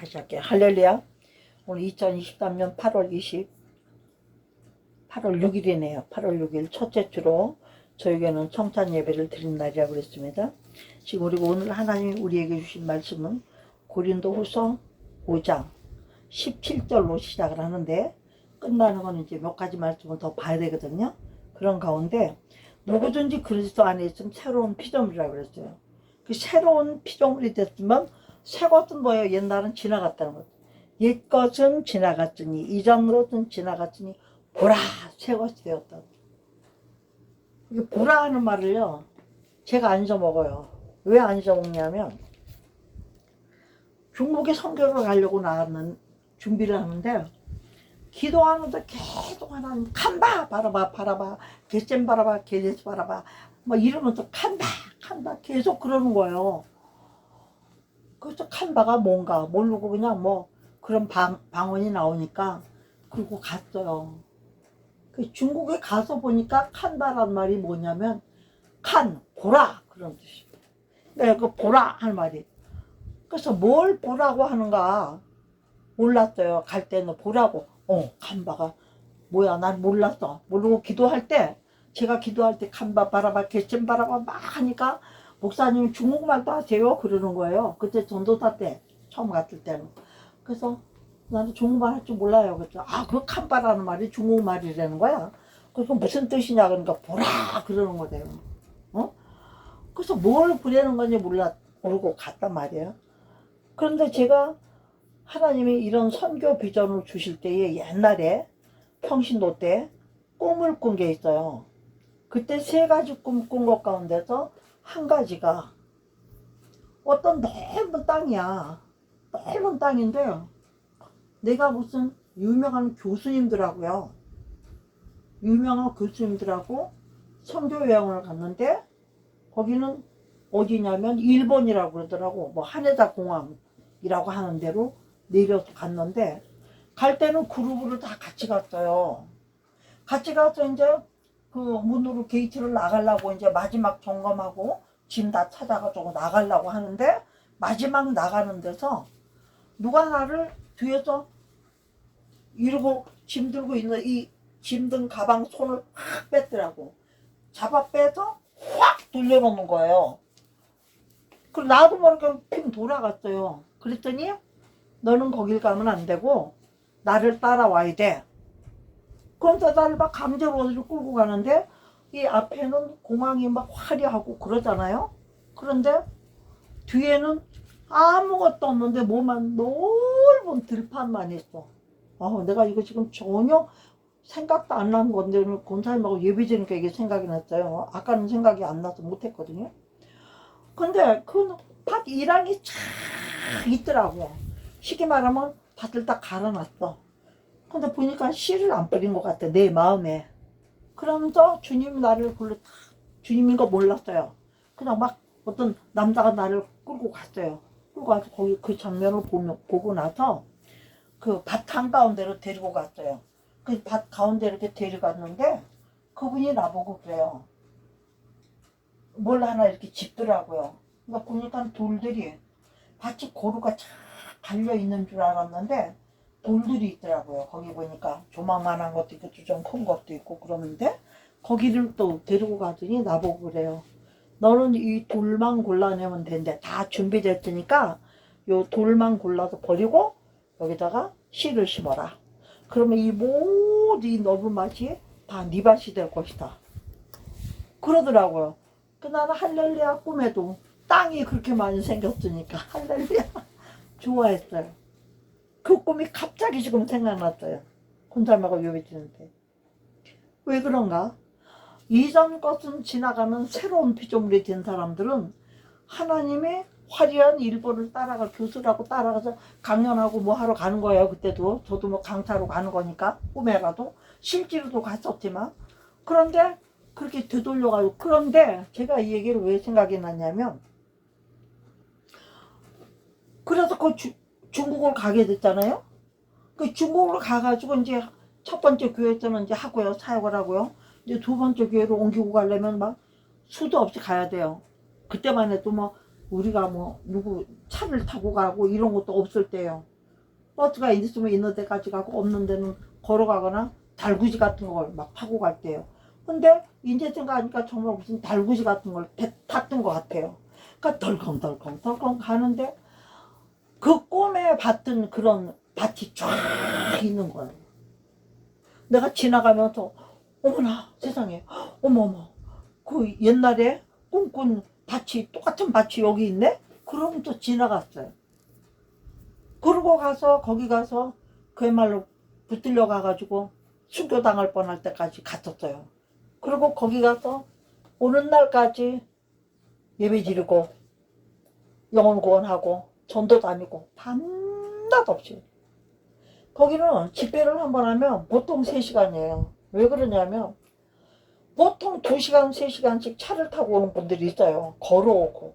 다시 할게요. 할렐루야. 오늘 2023년 8월 6일이네요. 8월 6일 첫째 주로 저에게는 청찬 예배를 드린 날이라고 그랬습니다. 지금 우리가 오늘 하나님이 우리에게 주신 말씀은 고린도후서 5장 17절로 시작을 하는데, 끝나는 건 이제 몇 가지 말씀을 더 봐야 되거든요. 그런 가운데 누구든지 그리스도 안에 있으면 새로운 피조물이라고 그랬어요. 그 새로운 피조물이 됐으면 새 것은 뭐예요? 옛날은 지나갔다는 거죠. 옛 것은 지나갔으니, 이전 것은 지나갔으니 보라 새 것이 되었다. 이게 보라 하는 말을요, 제가 안 잊어먹어요. 왜 안 잊어먹냐면, 중국에 선교를 가려고 나가는 준비를 하는데, 기도하는데 계속 하나님 칸바 바라봐 바라봐, 게셈 바라봐, 게데스 바라봐 뭐 이러면서 칸바 계속 그러는 거예요. 그래서 칸바가 뭔가 모르고 그냥 뭐 그런 방언이 나오니까 그리고 갔어요. 그 중국에 가서 보니까 칸바란 말이 뭐냐면 칸 보라 그런 뜻이에요. 네, 그 보라 하는 말이. 그래서 뭘 보라고 하는가 몰랐어요. 갈 때는 보라고. 칸바가 뭐야, 난 몰랐어. 모르고 기도할 때, 제가 기도할 때 칸바 바라봐 게셈 바라봐 막 하니까 목사님 중국말도 하세요 그러는 거예요. 그때 전도사 때 처음 갔을 때는. 그래서 나는 중국말 할 줄 몰라요. 그래서 그 칸바라는 말이 중국말이라는 거야. 그래서 무슨 뜻이냐 그러니까 보라 그러는 거예요. 그래서 뭘 보려는 건지 모르고 갔단 말이에요. 그런데 제가 하나님이 이런 선교 비전을 주실 때에 옛날에 평신도 때 꿈을 꾼 게 있어요. 그때 세 가지 꿈 꾼 것 가운데서 한 가지가 어떤 넓은 땅이야. 넓은 땅인데 내가 무슨 유명한 교수님들하고요. 유명한 교수님들하고 선교 여행을 갔는데 거기는 어디냐면 일본이라고 그러더라고. 뭐 하네다 공항이라고 하는 데로 내려서 갔는데, 갈 때는 그룹으로 다 같이 갔어요. 같이 가서 이제 그 문으로 게이트를 나가려고 이제 마지막 점검하고 짐 다 찾아가지고 나가려고 하는데, 마지막 나가는 데서 누가 나를 뒤에서 이러고 짐 들고 있는 이 짐 든 가방 손을 확 뺐더라고. 잡아 빼서 확 돌려놓는 거예요. 그리고 나도 모르게 핑 돌아갔어요. 그랬더니 너는 거길 가면 안 되고 나를 따라와야 돼. 그러면서 나를 막 강제로 어디로 끌고 가는데, 이 앞에는 공항이 막 화려하고 그러잖아요. 그런데 뒤에는 아무것도 없는데 뭐만 넓은 들판만 있어. 내가 이거 지금 전혀 생각도 안 난 건데 오늘 권사님하고 예배 드리니까 이게 생각이 났어요. 아까는 생각이 안 나서 못했거든요. 근데 그 밭 이랑이 쫙 있더라고. 쉽게 말하면 밭을 딱 갈아놨어. 근데 보니까 씨를 안 뿌린 것 같아, 내 마음에. 그러면서 주님이 나를 주님인 거 몰랐어요. 그냥 막 어떤 남자가 나를 끌고 갔어요. 끌고 가서 거기 그 장면을 보고 나서 그 밭 한가운데로 데리고 갔어요. 그 밭 가운데 이렇게 데려갔는데 그분이 나보고 그래요. 뭘 하나 이렇게 짚더라고요. 그러니까 보니까 돌들이 밭이 고루가 쫙 달려있는 줄 알았는데 돌들이 있더라고요. 거기 보니까 조만한 것도 있고 좀 큰 것도 있고 그러는데, 거기를 또 데리고 가더니 나보고 그래요. 너는 이 돌만 골라내면 된대. 다 준비됐으니까 요 돌만 골라서 버리고 여기다가 씨를 심어라. 그러면 이 모든 이 넓은 밭이 다 네 밭이 될 것이다. 그러더라고요. 나는 할렐루야 꿈에도 땅이 그렇게 많이 생겼으니까 할렐루야 좋아했어요. 그 꿈이 갑자기 지금 생각났어요. 혼자마고 예배 드는데. 왜 그런가? 이전 것은 지나가면 새로운 피조물이 된 사람들은 하나님의 화려한 일본을 따라가, 교수라고 따라가서 강연하고 뭐 하러 가는 거예요. 그때도 저도 뭐 강사로 가는 거니까 꿈에라도 실제로도 갔었지만. 그런데 그렇게 되돌려가지고, 그런데 제가 이 얘기를 왜 생각이 났냐면, 그래서 그 중국을 가게 됐잖아요. 그 중국을 가가지고 이제 첫 번째 교회에서는 이제 하고요, 사역을 하고요. 이제 두 번째 교회로 옮기고 가려면 막 수도 없이 가야 돼요. 그때만 해도 뭐 우리가 뭐 누구 차를 타고 가고 이런 것도 없을 때요. 버스가 있으면 있는 데까지 가고 없는 데는 걸어가거나 달구지 같은 걸 막 타고 갈때요. 근데 이제 생각하니까 정말 무슨 달구지 같은 걸 탔던 것 같아요. 그러니까 덜컹덜컹 가는데 그 꿈에 봤던 그런 밭이 쫙 있는 거예요. 내가 지나가면서 어머나 세상에, 어머어머, 그 옛날에 꿈꾼 밭이, 똑같은 밭이 여기 있네? 그러면 또 지나갔어요. 그러고 가서 거기 가서 그야말로 붙들려 가가지고 순교당할 뻔할 때까지 갔었어요. 그리고 거기 가서 오는 날까지 예배 지르고 영혼 구원하고 전도 다니고 밤낮 없이. 거기는 집회를 한번 하면 보통 3시간이에요. 왜 그러냐면 보통 2시간, 3시간씩 차를 타고 오는 분들이 있어요. 걸어오고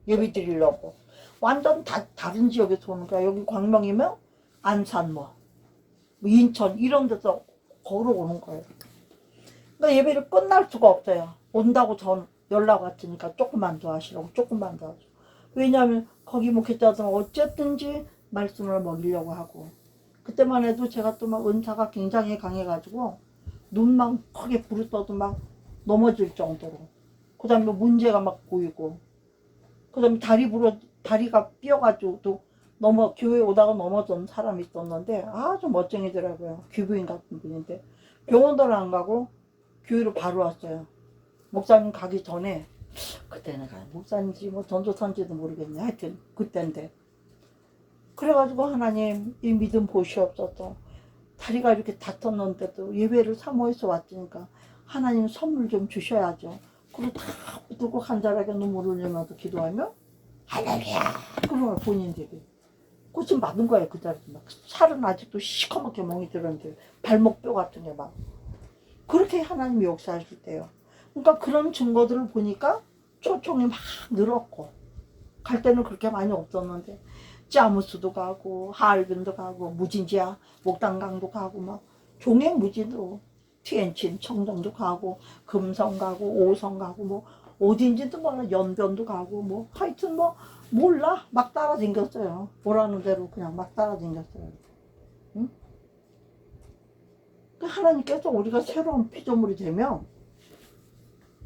예배 드리려고. 완전 다른 지역에서 오는 거야. 여기 광명이면 안산 뭐 인천 이런 데서 걸어오는 거예요. 그러니까 예배를 끝날 수가 없어요. 온다고 전 연락 왔으니까 조금만 더 하시라고, 조금만 더 하시라고. 왜냐하면 거기 목회자들은 어쨌든지 말씀을 먹이려고 하고. 그때만 해도 제가 또 막 은사가 굉장히 강해가지고 눈만 크게 부르떠도 막 넘어질 정도로. 그 다음에 문제가 막 보이고. 그 다음에 다리가 삐어가지고 또 교회 오다가 넘어진 사람이 있었는데 아주 멋쟁이더라고요. 귀부인 같은 분인데 병원도 안 가고 교회로 바로 왔어요. 목사님 가기 전에, 그때는 목사님인지 뭐 전도사인지도 모르겠네. 하여튼 그때인데. 그래가지고 하나님 이 믿음 보시옵소서. 다리가 이렇게 다쳤는데도 예배를 사모해서 왔으니까 하나님 선물 좀 주셔야죠. 그리고 다 붙들고 간절하게 눈물을 흘리면서 기도하면 할렐루야 그러면 본인들이 고침 받은 거예요. 그 자리에서 막 살은 아직도 시커멓게 멍이 들었는데 발목뼈 같은 게 막 그렇게 하나님이 역사하실 때요. 그러니까 그런 증거들을 보니까 초청이 막 늘었고 갈 때는 그렇게 많이 없었는데 짜무스도 가고 하얼빈도 가고 무진지야 목단강도 가고 막 종횡무진으로 티엔친 청정도 가고 금성 가고 오성 가고 뭐 어딘지도 몰라. 연변도 가고 뭐 하여튼 뭐 몰라 막 따라다녔어요. 보라는 대로 그냥 막 따라다녔어요. 응? 하나님께서 우리가 새로운 피조물이 되면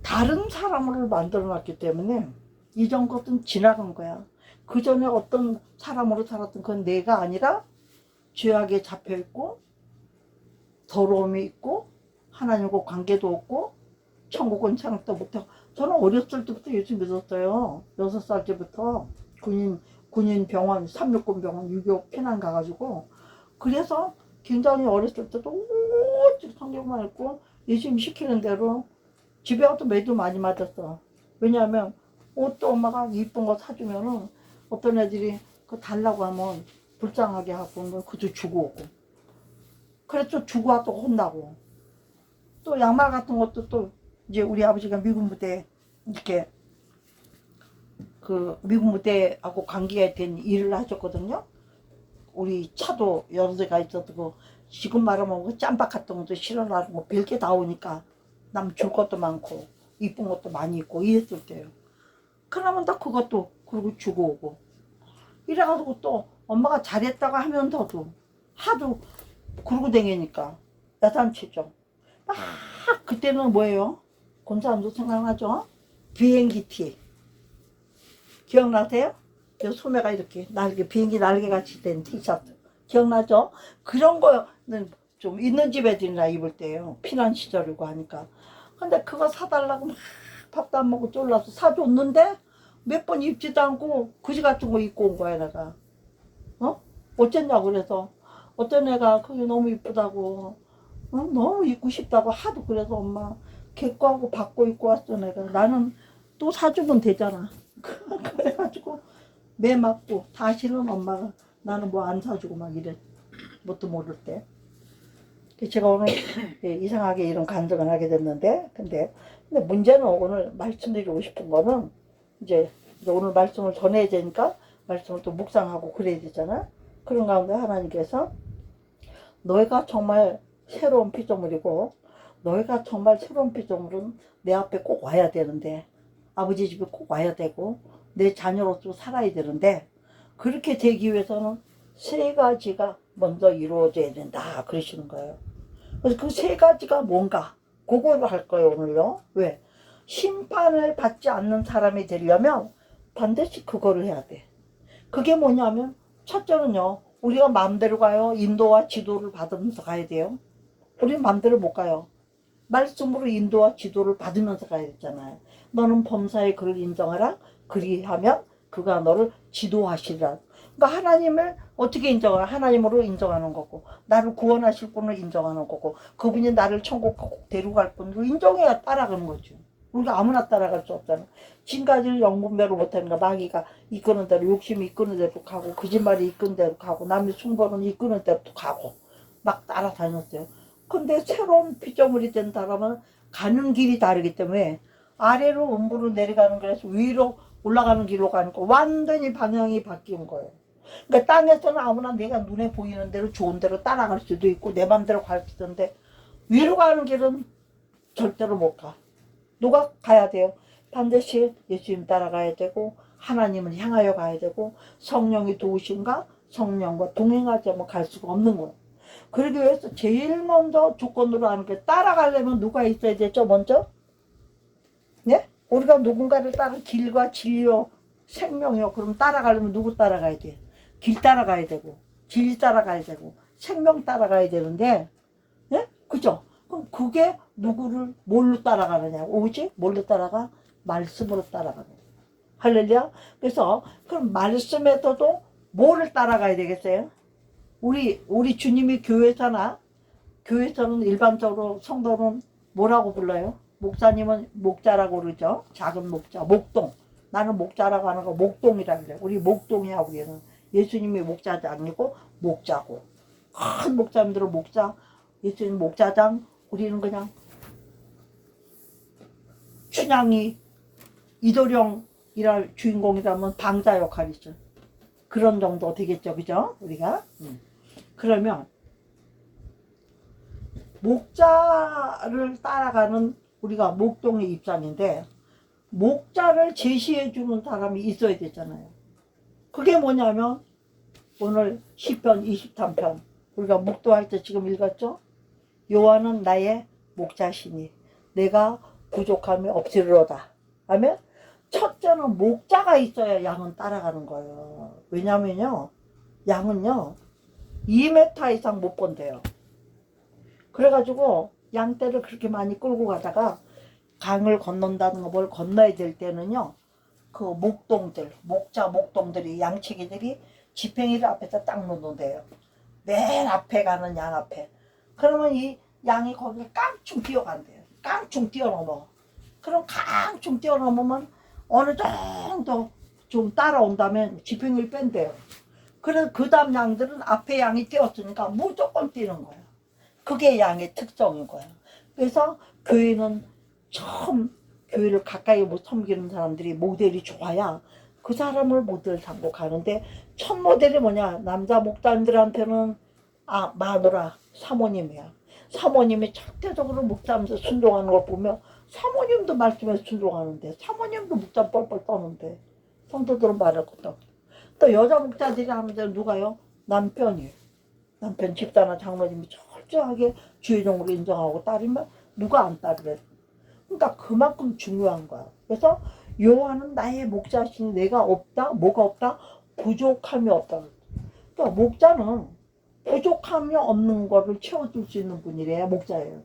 다른 사람을 만들어 놨기 때문에 이전 것은 지나간 거야. 그 전에 어떤 사람으로 살았던 그건 내가 아니라 죄악에 잡혀있고 더러움이 있고 하나님과 관계도 없고 천국은 생각도 못하고. 저는 어렸을 때부터 예수 믿었어요. 6살 때부터 군인 병원 369 병원 6.25 피난 가가지고. 그래서 굉장히 어렸을 때도 오직 성경만 읽고 예수님 시키는 대로 집에 가도 매도 많이 맞았어. 왜냐하면 옷도 엄마가 이쁜 거 사주면은 어떤 애들이 그거 달라고 하면 불쌍하게 하고 그것도 주고 오고. 그래서 주고 와도 혼나고. 또 양말 같은 것도 또 이제 우리 아버지가 미군 부대 이렇게 그 미군 부대하고 관계가 된 일을 하셨거든요. 우리 차도 여러 대가 있었고 지금 말하면 그 짬박 같은 것도 실어놔고 별게 다 오니까 남 줄 것도 많고 이쁜 것도 많이 있고 이랬을 때요. 그러면 다 그것도 그리고 주고 오고 이래가지고 또 엄마가 잘했다고 하면서도 하도 그러고 다니니까 야단치죠. 막 그때는 뭐예요? 곤사람도 생각나죠? 비행기 티 기억나세요? 요 소매가 이렇게 비행기 날개같이 된 티셔츠 기억나죠? 그런 거는 좀 있는 집 애들이나 입을 때요. 피난 시절이고 하니까. 근데 그거 사달라고 막 밥도 안 먹고 쫄라서 사줬는데 몇 번 입지도 않고 그지 같은 거 입고 온 거야 내가. 어쨌냐고. 그래서 어떤 애가 그게 너무 이쁘다고 너무 입고 싶다고 하도. 그래서 엄마 개꺼하고 받고 입고 왔어 내가. 나는 또 사주면 되잖아. 그래가지고 매 맞고 다시는 엄마가 나는 뭐 안 사주고 막 이래. 뭣도 모를 때. 제가 오늘 이상하게 이런 간증을 하게 됐는데 근데 문제는 오늘 말씀드리고 싶은 거는 이제 오늘 말씀을 전해야 되니까 말씀을 또 묵상하고 그래야 되잖아. 그런 가운데 하나님께서 너희가 정말 새로운 피조물이고 너희가 정말 새로운 피조물은 내 앞에 꼭 와야 되는데 아버지 집에 꼭 와야 되고 내 자녀로서 살아야 되는데 그렇게 되기 위해서는 세 가지가 먼저 이루어져야 된다 그러시는 거예요. 그래서 그 세 가지가 뭔가 그걸 할 거예요 오늘요. 왜? 심판을 받지 않는 사람이 되려면 반드시 그거를 해야 돼. 그게 뭐냐면 첫째는요, 우리가 마음대로 가요? 인도와 지도를 받으면서 가야 돼요? 우리는 마음대로 못 가요. 말씀으로 인도와 지도를 받으면서 가야 되잖아요. 너는 범사의 그를 인정하라. 그리하면 그가 너를 지도하시리라. 그러니까 하나님을 어떻게 인정하라? 하나님으로 인정하는 거고, 나를 구원하실 분을 인정하는 거고, 그분이 나를 천국 데려갈 분을 인정해야 따라가는 거죠. 우리가 아무나 따라갈 수 없잖아. 지금까지는 영분별을 못하니까 마귀가 이끄는 대로, 욕심이 이끄는 대로 가고, 거짓말이 이끄는 대로 가고, 남의 숭배는 이끄는 대로 가고 막 따라다녔어요. 근데 새로운 피조물이 된 사람은 가는 길이 다르기 때문에 아래로 음부로 내려가는 거라서 위로 올라가는 길로 가니까 완전히 방향이 바뀐 거예요. 그러니까 땅에서는 아무나 내가 눈에 보이는 대로 좋은 대로 따라갈 수도 있고 내 맘대로 갈 수 있는데 위로 가는 길은 절대로 못 가. 누가 가야 돼요? 반드시 예수님 따라가야 되고 하나님을 향하여 가야 되고 성령이 도우심과 성령과 동행하지 않으면 갈 수가 없는 거예요. 그러기 위해서 제일 먼저 조건으로 하는 게 따라가려면 누가 있어야 되죠? 먼저? 네? 우리가 누군가를 따라 길과 진리요 생명이요. 그럼 따라가려면 누구 따라가야 돼? 길 따라가야 되고 진리 따라가야 되고 생명 따라가야 되는데 네? 그죠? 그럼 그게 누구를 뭘로 따라가느냐? 오직 뭘로 따라가? 말씀으로 따라가는 거예요. 할렐루야. 그래서 그럼 말씀에서도 뭐를 따라가야 되겠어요? 우리 주님이 교회에서는 일반적으로 성도는 뭐라고 불러요? 목사님은 목자라고 그러죠. 작은 목자, 목동. 나는 목자라고 하는 거 목동이라 그래요. 우리 목동이야 우리는. 예수님이 목자도 아니고 목자고. 큰 목사님들은 목자, 예수님 목자장, 우리는 그냥 춘향이 이도령이랄 주인공이라면 방자 역할이죠. 그런 정도 되겠죠, 그죠? 우리가. 그러면 목자를 따라가는 우리가 목동의 입장인데 목자를 제시해 주는 사람이 있어야 되잖아요. 그게 뭐냐면 오늘 시편 23편 우리가 묵도할 때 지금 읽었죠? 여호와는 나의 목자시니 내가 부족함이 없으리로다 하면 첫째는 목자가 있어야 양은 따라가는 거예요. 왜냐면요 양은요 2m 이상 못 본대요. 그래가지고 양떼를 그렇게 많이 끌고 가다가 강을 건넌다든가 뭘 건너야 될 때는요 그 목동들이 양치기들이 지팽이를 앞에다 딱 놓는데요. 맨 앞에 가는 양 앞에. 그러면 이 양이 거기에 깡충 뛰어간대요. 깡충 뛰어넘어. 그럼 깡충 뛰어넘으면 어느 정도 좀 따라온다면 지팽이를 뺀대요. 그래서 그 다음 양들은 앞에 양이 뛰었으니까 무조건 뛰는 거예요. 그게 양의 특성인 거예요. 그래서 교회는 처음 교회를 가까이 못 섬기는 사람들이 모델이 좋아야 그 사람을 모델 삼고 가는데 첫 모델이 뭐냐? 남자 목사님들한테는 마누라 사모님이야. 사모님이 절대적으로 목사하면서 순종하는 걸 보면 사모님도 말씀에 순종하는데 사모님도 목사 뻘뻘 떠는데 성도들은 말할 것도 없고 또 여자 목사들이 하는 데는 누가요? 남편이에요. 남편 집사나 장로님이 철저하게 주의종으로 인정하고 따르면 누가 안 따르래. 그러니까 그만큼 중요한 거야. 그래서 여호와는 나의 목자시니 내가 없다? 뭐가 없다? 부족함이 없다. 그러니까 목자는 부족함이 없는 거를 채워줄 수 있는 분이래야 목자예요.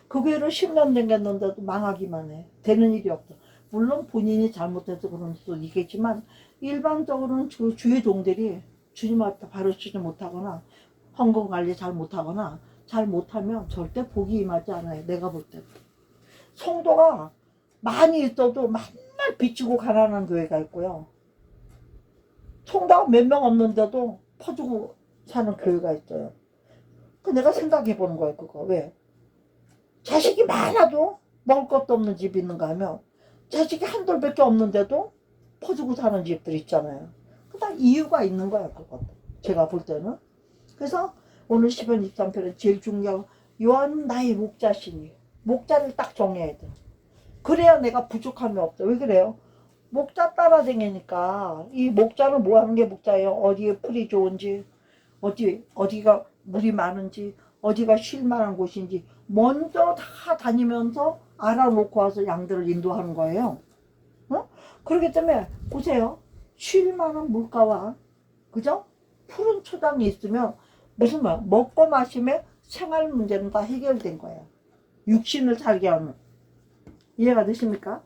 그 교회를 10년 댕겼는데도 망하기만 해. 되는 일이 없어. 물론 본인이 잘못해서 그런 수도 있겠지만 일반적으로는 주의 종들이 주님 앞에 바로 서지 못하거나 헌금 관리 잘 못하거나 잘 못하면 절대 복이 임하지 않아요. 내가 볼 때. 성도가 많이 있어도 맨날 비치고 가난한 교회가 있고요. 성도가 몇 명 없는데도 퍼주고 사는 교회가 있어요. 그 내가 생각해 보는 거예요. 그거 왜? 자식이 많아도 먹을 것도 없는 집이 있는가 하면 자식이 한돌밖에 없는데도 퍼주고 사는 집들 있잖아요. 그 다 이유가 있는 거야. 그거 제가 볼 때는. 그래서 오늘 시편 23편에 제일 중요한 요한은 나의 목자시니 목자를 딱 정해야 돼. 그래야 내가 부족함이 없어. 왜 그래요? 목자 따라다니니까 이 목자는 뭐 하는 게 목자예요? 어디에 풀이 좋은지, 어디가 물이 많은지, 어디가 쉴 만한 곳인지 먼저 다 다니면서 알아놓고 와서 양들을 인도하는 거예요. 어? 그렇기 때문에 보세요. 쉴 만한 물가와 그죠? 푸른 초당이 있으면 무슨 말 먹고 마시면 생활 문제는 다 해결된 거예요. 육신을 살게 하는 이해가 되십니까?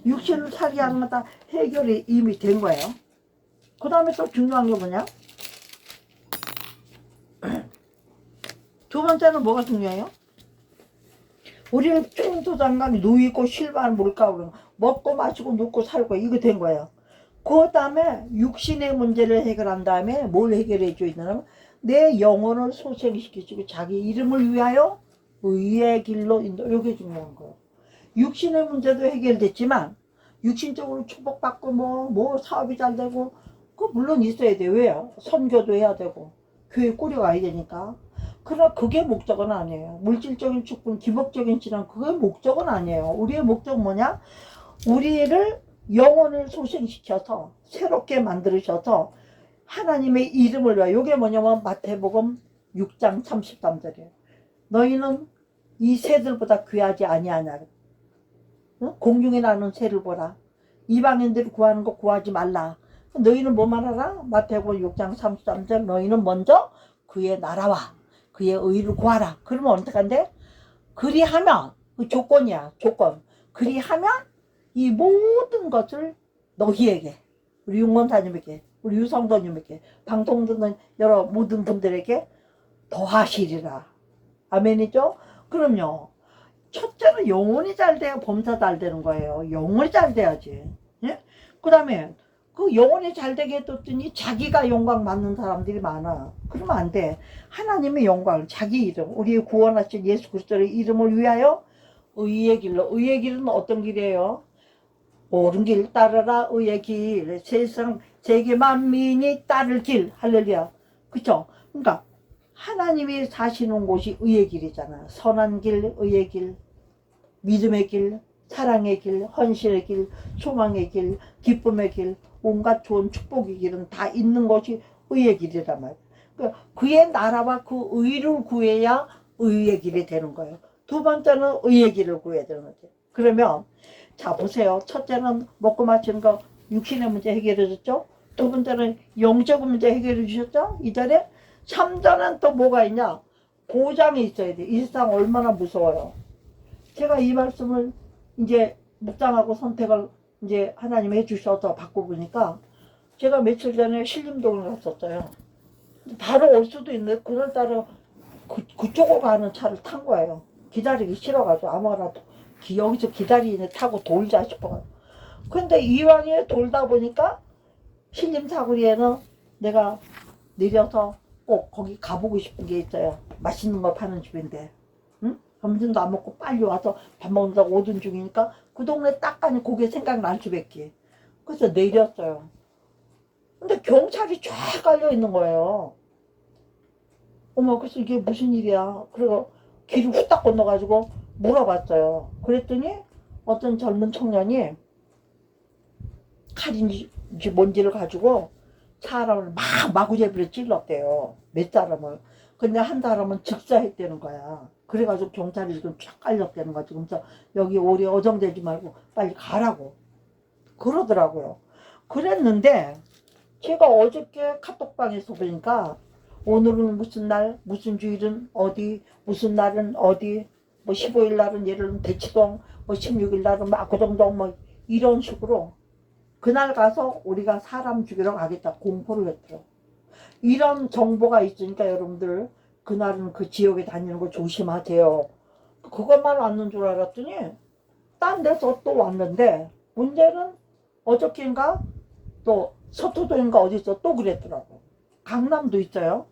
육신을 살게 하는 건 다 해결이 이미 된 거예요. 그 다음에 또 중요한 게 뭐냐? 두 번째는 뭐가 중요해요? 우리는 총토장감이 누이고 실만 뭘까 그러면 먹고 마시고 눕고 살고 이거 된 거예요. 그 다음에 육신의 문제를 해결한 다음에 뭘 해결해 줘 있냐면 내 영혼을 소생시키시고 자기 이름을 위하여 의의 길로 인도. 이게 중요한 거예요. 육신의 문제도 해결됐지만 육신적으로 축복받고 뭐 사업이 잘 되고 그 물론 있어야 돼요. 왜요? 선교도 해야 되고 교회 꾸려가야 되니까. 그러나 그게 목적은 아니에요. 물질적인 축복, 기복적인 질환 그게 목적은 아니에요. 우리의 목적은 뭐냐? 우리를 영혼을 소생시켜서 새롭게 만들으셔서 하나님의 이름을 위하여. 이게 뭐냐면 마태복음 6장 33절이에요. 너희는 이 새들보다 귀하지 아니하냐. 공중에 나는 새를 보라. 이방인들이 구하는 거 구하지 말라. 너희는 뭐만 하라? 마태복음 6장 33절 너희는 먼저 그의 나라와 그의 의를 구하라. 그러면 어떡한데? 그리하면 그 조건이야. 조건. 그리하면 이 모든 것을 너희에게 우리 용원사님에게 우리 유성도님에게 방송 듣는 여러 모든 분들에게 더하시리라. 아멘이죠? 그럼요. 첫째는 영혼이 잘 돼야 범사 잘 되는 거예요. 영혼이 잘 돼야지. 예? 그 다음에 그 영혼이 잘 되게 해뒀더니 자기가 영광 받는 사람들이 많아. 그러면 안 돼. 하나님의 영광, 자기 이름, 우리의 구원하신 예수 그리스도의 이름을 위하여 의의 길로. 의의 길은 어떤 길이에요? 옳은 길 따르라 의의 길. 세상 세계 만민이 따를 길. 할렐루야. 그쵸? 그러니까 하나님이 사시는 곳이 의의 길이잖아. 선한 길, 의의 길, 믿음의 길, 사랑의 길, 헌신의 길, 소망의 길, 기쁨의 길, 온갖 좋은 축복의 길은 다 있는 것이 의의 길이란 말이야. 그러니까 그의 나라와 그 의를 구해야 의의 길이 되는 거예요. 두 번째는 의의 길을 구해야 되는 거지. 그러면 자 보세요. 첫째는 먹고 마시는 거 육신의 문제 해결해 줬죠. 두 번째는 영적 문제 해결해 주셨죠. 2절에 3절은 또 뭐가 있냐. 보장이 있어야 돼. 이 세상 얼마나 무서워요. 제가 이 말씀을 이제 묵상하고 선택을 이제 하나님이 해주셔서 바꿔보니까 제가 며칠 전에 신림동을 갔었어요. 바로 올 수도 있는데 그날따라 그쪽으로 가는 차를 탄 거예요. 기다리기 싫어가지고 아무거나도 여기서 기다리는 타고 돌자 싶어가지고. 근데 이왕에 돌다 보니까 신림 사거리에는 내가 내려서 꼭 거기 가보고 싶은 게 있어요. 맛있는 거 파는 집인데. 응? 점심도 안 먹고 빨리 와서 밥 먹는다고 오던 중이니까 그 동네 딱 가니 그게 생각날 수밖에. 그래서 내렸어요. 근데 경찰이 쫙 깔려 있는 거예요. 어머, 그래서 이게 무슨 일이야. 그리고 길을 후딱 건너가지고 물어봤어요. 그랬더니 어떤 젊은 청년이 칼인지 뭔지를 가지고 사람을 막 마구잡이로 찔렀대요. 몇 사람을. 근데 한 사람은 즉사했다는 거야. 그래가지고 경찰이 지금 쫙 깔렸다는 거지. 그래서 여기 오래 어정되지 말고 빨리 가라고 그러더라고요. 그랬는데 제가 어저께 카톡방에서 보니까 오늘은 무슨 날, 무슨 주일은 어디, 무슨 날은 어디, 뭐 15일 날은 예를 들면 대치동, 뭐 16일 날은 마구정동 뭐 이런 식으로 그날 가서 우리가 사람 죽이러 가겠다 공포를 했더라고. 이런 정보가 있으니까 여러분들 그날은 그 지역에 다니는 거 조심하세요. 그것만 왔는 줄 알았더니 딴 데서 또 왔는데 문제는 어저께인가 또 서초동인가 어디서 또 그랬더라고. 강남도 있어요.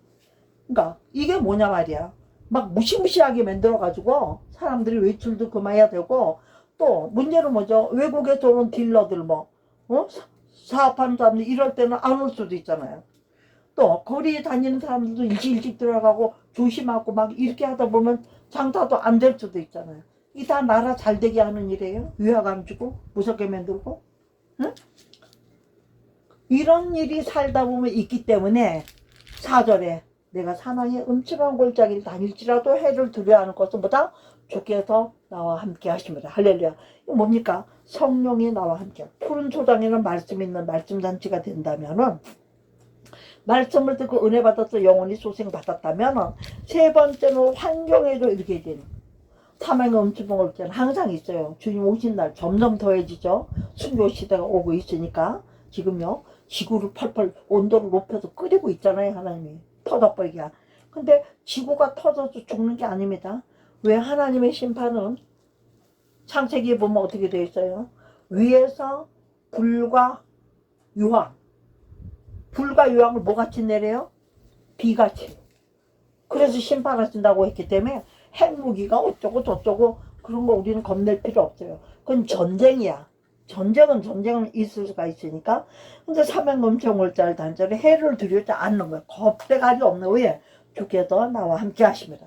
그러니까 이게 뭐냐 말이야. 막 무시무시하게 만들어가지고 사람들이 외출도 그만해야 되고 또 문제는 뭐죠. 외국에서 온 딜러들 뭐 사업하는 사람들 이럴 때는 안 올 수도 있잖아요. 또 거리에 다니는 사람들도 일찍 들어가고 조심하고 막 이렇게 하다 보면 장사도 안 될 수도 있잖아요. 이 다 나라 잘 되게 하는 일이에요. 위화감 주고 무섭게 만들고. 응? 이런 일이 살다 보면 있기 때문에 4절에 내가 사망의 음침한 골짜기를 다닐지라도 해를 두려워하는 것은 보다 주께서 나와 함께 하십니다. 할렐루야. 이거 뭡니까? 성령이 나와 함께. 푸른 초장에는 말씀이 있는 말씀잔치가 된다면은, 말씀을 듣고 은혜 받아서 영원히 소생 받았다면은, 세 번째는 환경에도 이렇게 되는. 사망의 음침한 골짜기는 항상 있어요. 주님 오신 날 점점 더해지죠. 순교 시대가 오고 있으니까. 지금요, 지구를 펄펄 온도를 높여서 끓이고 있잖아요, 하나님이. 터져버리기야. 근데 지구가 터져서 죽는 게 아닙니다. 왜? 하나님의 심판은 창세기에 보면 어떻게 되어 있어요? 위에서 불과 유황. 불과 유황을 뭐같이 내려요? 비같이. 그래서 심판하신다고 했기 때문에 핵무기가 어쩌고 저쩌고 그런 거 우리는 겁낼 필요 없어요. 그건 전쟁이야. 전쟁은 있을 수가 있으니까. 근데 사명검청월자를 단절에 해를 두려지 않는 거예요. 겁대가리 없는 왜? 주께서 나와 함께 하십니다.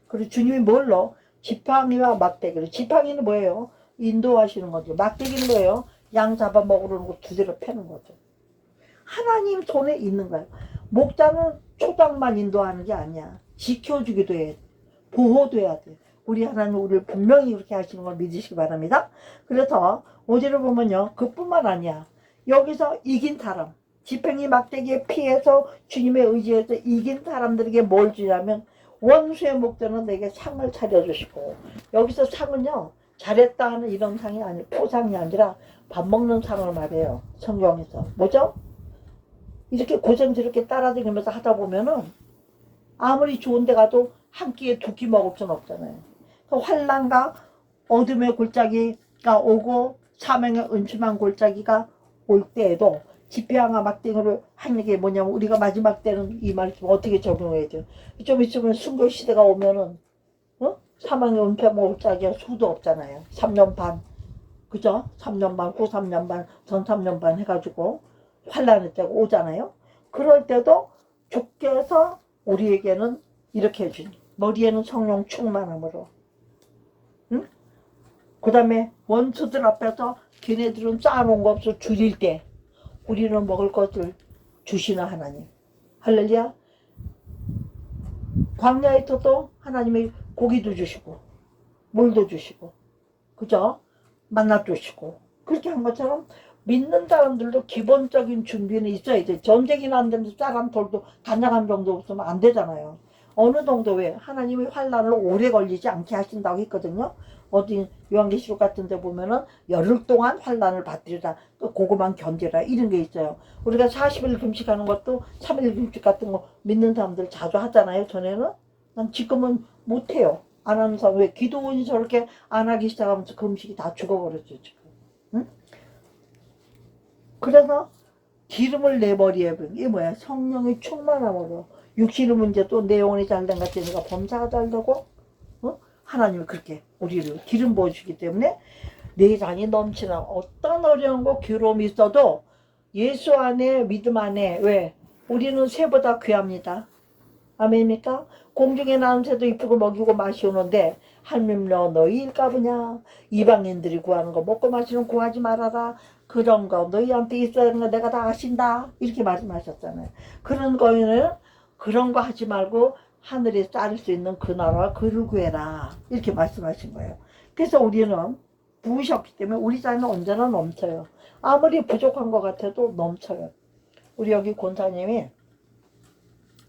그리고 주님이 뭘로? 지팡이와 막대기로. 지팡이는 뭐예요? 인도하시는 거죠. 막대기는 뭐예요? 양 잡아먹으려는 거 두드려 패는 거죠. 하나님 손에 있는 거예요. 목자는 초장만 인도하는 게 아니야. 지켜주기도 해. 보호도 해야 돼. 우리 하나님 우리를 분명히 그렇게 하시는 걸 믿으시기 바랍니다. 그래서 오절을 보면요. 그뿐만 아니야. 여기서 이긴 사람. 지팡이 막대기에 피해서 주님의 의지에서 이긴 사람들에게 뭘 주냐면 원수의 목자는 내게 상을 차려주시고, 여기서 상은요. 잘했다 하는 이런 상이 아니라 포상이 아니라 밥 먹는 상을 말해요. 성경에서. 뭐죠? 이렇게 고생스럽게 따라다니면서 하다 보면은 아무리 좋은 데 가도 한 끼에 두 끼 먹을 수는 없잖아요. 환난과 어둠의 골짜기가 오고 사망의 음침한 골짜기가 올 때에도 지팡이와 막대기로 하는 게 뭐냐면, 우리가 마지막 때는 이 말씀 어떻게 적용해야 돼요? 좀 있으면 순교 시대가 오면은 사망의 음침한 골짜기가 수도 없잖아요. 3년 반, 그죠? 3년 반, 후 3년 반, 전 3년 반 해가지고 환난의 때가 오잖아요. 그럴 때도 주께서 우리에게는 이렇게 해주니, 머리에는 성령 충만함으로, 응? 그 다음에 원수들 앞에서 걔네들은 쌓아놓은 거 없어 줄일 때 우리는 먹을 것을 주시나 하나님. 할렐루야. 광야에서도 하나님이 고기도 주시고 물도 주시고, 그죠? 만나 주시고, 그렇게 한 것처럼 믿는 사람들도 기본적인 준비는 있어야 돼. 전쟁이나 안 되면서 쌀한 톨도 간장한 정도 없으면 안 되잖아요. 어느 정도 왜 하나님이 환난을 오래 걸리지 않게 하신다고 했거든요. 어디 요한계시록 같은 데 보면은 열흘 동안 환난을 받으리라, 그거만 견디라, 이런 게 있어요. 우리가 40일 금식하는 것도 3일 금식 같은 거 믿는 사람들 자주 하잖아요. 전에는. 난 지금은 못해요. 안 하는 사람. 왜? 기도원이 저렇게 안 하기 시작하면서 금식이 다 죽어버렸죠 지금. 응? 그래서 기름을 내 머리에 부은 게 뭐야? 성령의 충만함으로. 육신의 문제도 내 영혼이 잘된 것 같아 내가 범사가 잘되고, 하나님이 그렇게 우리를 기름 부어주기 때문에 내 잔이 넘치나. 어떤 어려운 거 괴로움이 있어도 예수 안에, 믿음 안에, 왜? 우리는 새보다 귀합니다. 아멘입니까? 공중에 나는 새도 이쁘고 먹이고 마시오는데 하물며 너희 일까부냐? 이방인들이 구하는 거 먹고 마시는 거 구하지 말아라. 그런 거 너희한테 있어야 하는 거 내가 다 아신다. 이렇게 말씀하셨잖아요. 그런 거에는 그런 거 하지 말고 하늘에 쌓을 수 있는 그 나라와 그를 구해라. 이렇게 말씀하신 거예요. 그래서 우리는 부으셨기 때문에 우리 자는 언제나 넘쳐요. 아무리 부족한 것 같아도 넘쳐요. 우리 여기 권사님이